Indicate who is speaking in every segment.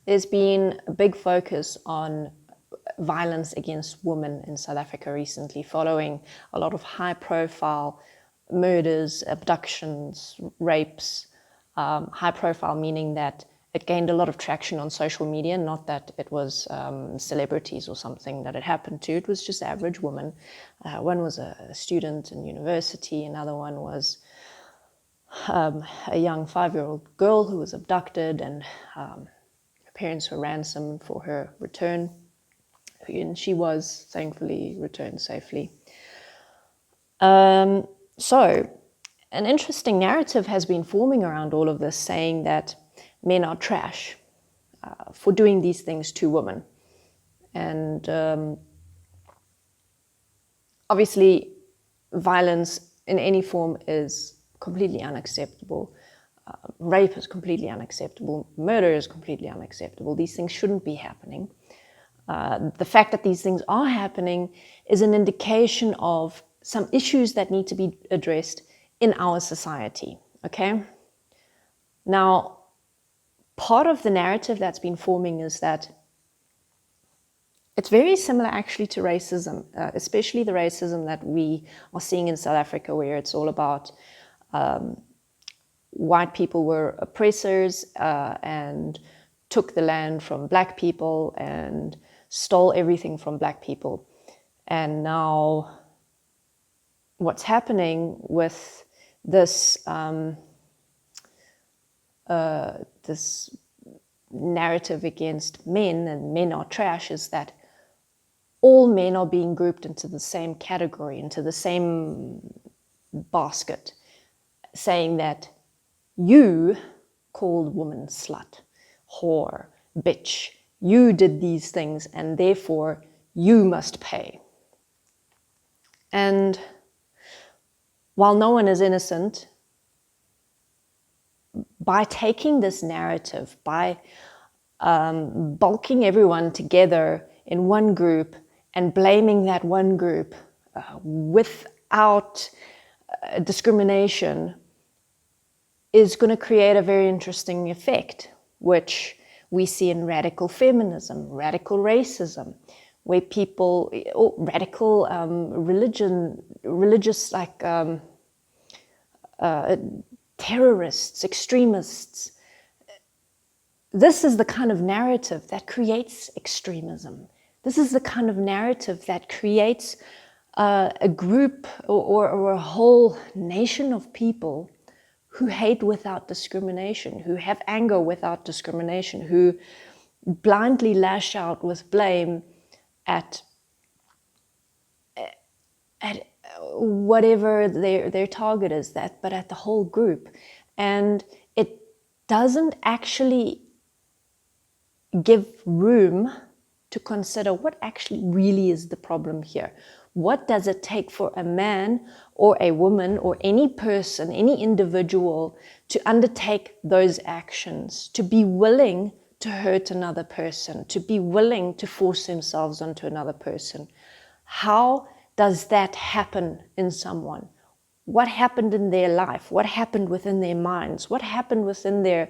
Speaker 1: there's been a big focus on violence against women in South Africa recently, following a lot of high-profile murders, abductions, rapes. High-profile meaning that it gained a lot of traction on social media, not that it was celebrities or something that it happened to. It was just average women. One was a student in university, another one was a young 5-year-old girl who was abducted, and her parents were ransomed for her return. And she was thankfully returned safely. So an interesting narrative has been forming around all of this, saying that men are trash for doing these things to women. And obviously, violence in any form is completely unacceptable. Rape is completely unacceptable. Murder is completely unacceptable. These things shouldn't be happening. The fact that these things are happening is an indication of some issues that need to be addressed in our society, okay? Now, part of the narrative that's been forming is that it's very similar actually to racism, especially the racism that we are seeing in South Africa, where it's all about white people were oppressors and took the land from black people and stole everything from black people. And now what's happening with this this narrative against men, and men are trash, is that all men are being grouped into the same category, into the same basket, saying that you called woman slut, whore, bitch, you did these things and therefore you must pay. And while no one is innocent, by taking this narrative, by bulking everyone together in one group and blaming that one group without discrimination, is going to create a very interesting effect, which we see in radical feminism, radical racism, where people, radical religious like terrorists, extremists. This is the kind of narrative that creates extremism. This is the kind of narrative that creates a group or a whole nation of people who hate without discrimination, who have anger without discrimination, who blindly lash out with blame at whatever their target is, but at the whole group. And it doesn't actually give room to consider what actually really is the problem here. What does it take for a man or a woman or any person, any individual, to undertake those actions, to be willing to hurt another person, to be willing to force themselves onto another person? How does that happen in someone? What happened in their life? What happened within their minds? What happened within their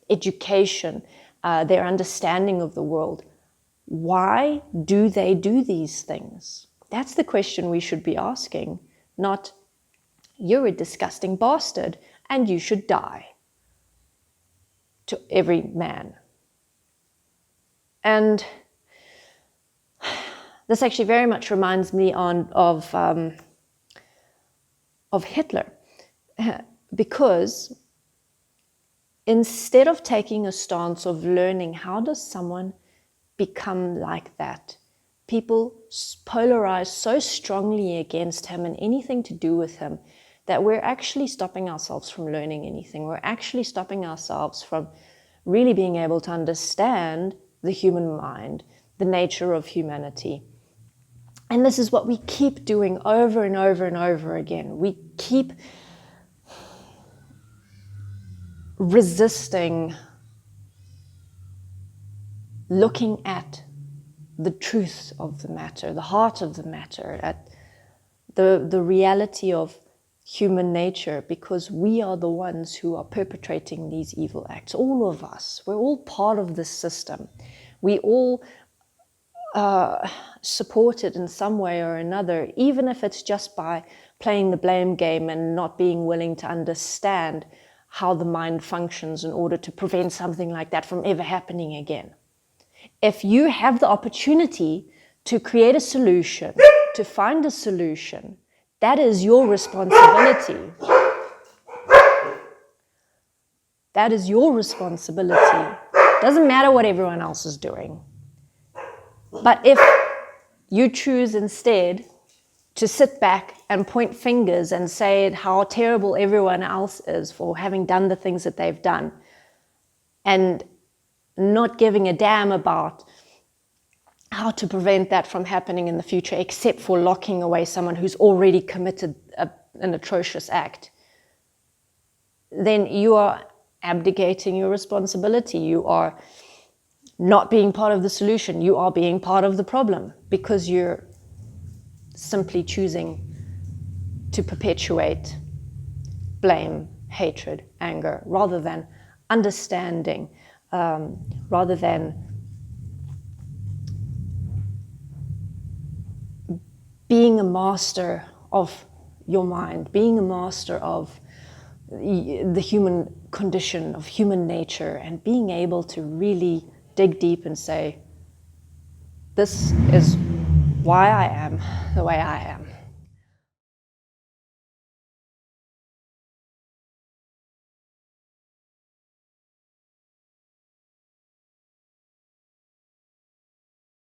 Speaker 1: education, their understanding of the world? Why do they do these things? That's the question we should be asking, not, you're a disgusting bastard and you should die, to every man. And this actually very much reminds me of Hitler, because instead of taking a stance of learning how does someone become like that, people polarize so strongly against him and anything to do with him that we're actually stopping ourselves from learning anything. We're actually stopping ourselves from really being able to understand the human mind, the nature of humanity. And this is what we keep doing over and over and over again. We keep resisting looking at the truth of the matter, the heart of the matter, at the reality of human nature, because we are the ones who are perpetrating these evil acts. All of us, we're all part of this system. We all support it in some way or another, even if it's just by playing the blame game and not being willing to understand how the mind functions in order to prevent something like that from ever happening again. If you have the opportunity to create a solution, to find a solution, that is your responsibility. That is your responsibility. Doesn't matter what everyone else is doing. But if you choose instead to sit back and point fingers and say how terrible everyone else is for having done the things that they've done, and not giving a damn about how to prevent that from happening in the future, except for locking away someone who's already committed an atrocious act, then you are abdicating your responsibility. You are not being part of the solution. You are being part of the problem, because you're simply choosing to perpetuate blame, hatred, anger, rather than understanding, rather than being a master of your mind, being a master of the human condition, of human nature, and being able to really dig deep and say, this is why I am the way I am.